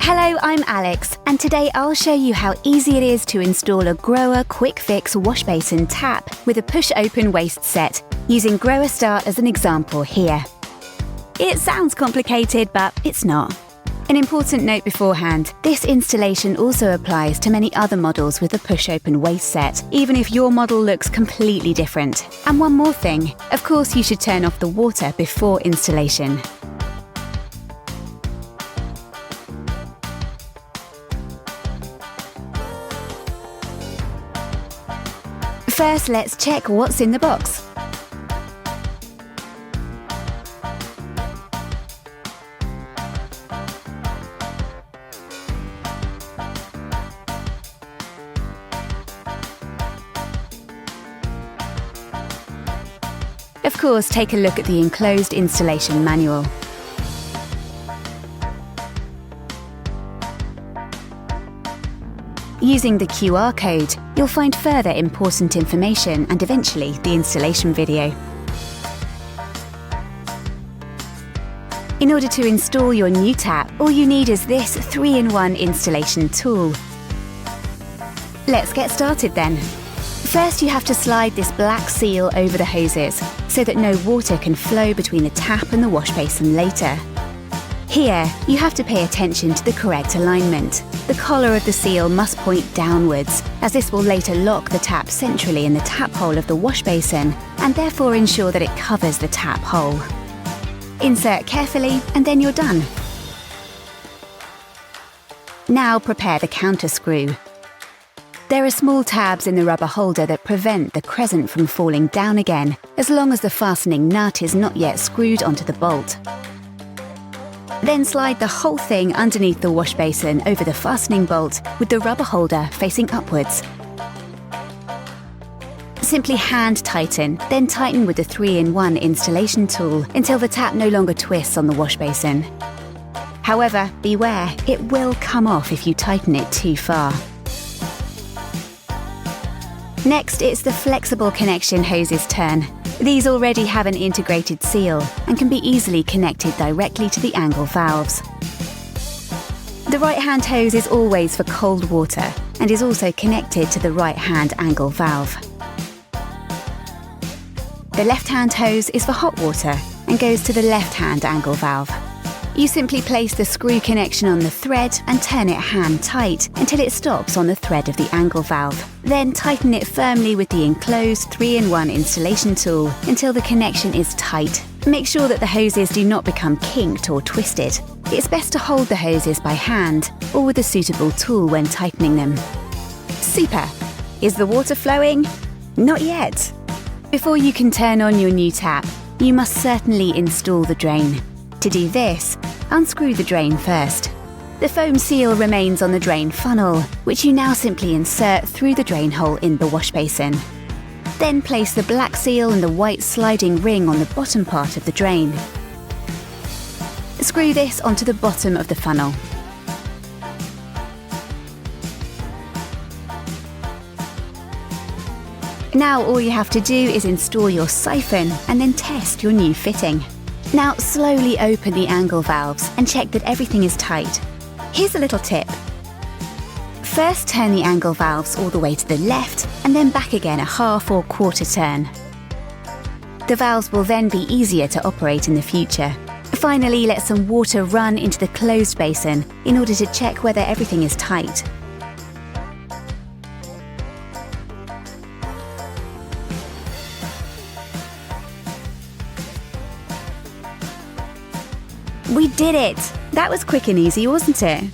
Hello, I'm Alex, and today I'll show you how easy it is to install a GROHE QuickFix wash basin tap with a push-open waste set, using GROHE Start as an example here. It sounds complicated, but it's not. An important note beforehand, this installation also applies to many other models with a push-open waste set, even if your model looks completely different. And one more thing, of course you should turn off the water before installation. First, let's check what's in the box. Of course, take a look at the enclosed installation manual. Using the QR code, you'll find further important information and eventually the installation video. In order to install your new tap, all you need is this 3-in-1 installation tool. Let's get started then. First, you have to slide this black seal over the hoses so that no water can flow between the tap and the wash basin later. Here, you have to pay attention to the correct alignment. The collar of the seal must point downwards, as this will later lock the tap centrally in the tap hole of the wash basin and therefore ensure that it covers the tap hole. Insert carefully and then you're done. Now prepare the counter screw. There are small tabs in the rubber holder that prevent the crescent from falling down again, as long as the fastening nut is not yet screwed onto the bolt. Then slide the whole thing underneath the wash basin over the fastening bolt with the rubber holder facing upwards. Simply hand tighten, then tighten with the 3-in-1 installation tool until the tap no longer twists on the wash basin. However, beware, it will come off if you tighten it too far. Next, it's the flexible connection hoses turn. These already have an integrated seal and can be easily connected directly to the angle valves. The right-hand hose is always for cold water and is also connected to the right-hand angle valve. The left-hand hose is for hot water and goes to the left-hand angle valve. You simply place the screw connection on the thread and turn it hand tight until it stops on the thread of the angle valve. Then tighten it firmly with the enclosed 3-in-1 installation tool until the connection is tight. Make sure that the hoses do not become kinked or twisted. It's best to hold the hoses by hand or with a suitable tool when tightening them. Super! Is the water flowing? Not yet! Before you can turn on your new tap, you must certainly install the drain. To do this, unscrew the drain first. The foam seal remains on the drain funnel, which you now simply insert through the drain hole in the wash basin. Then place the black seal and the white sliding ring on the bottom part of the drain. Screw this onto the bottom of the funnel. Now all you have to do is install your siphon and then test your new fitting. Now slowly open the angle valves and check that everything is tight. Here's a little tip. First turn the angle valves all the way to the left and then back again a half or quarter turn. The valves will then be easier to operate in the future. Finally, let some water run into the closed basin in order to check whether everything is tight. We did it! That was quick and easy, wasn't it?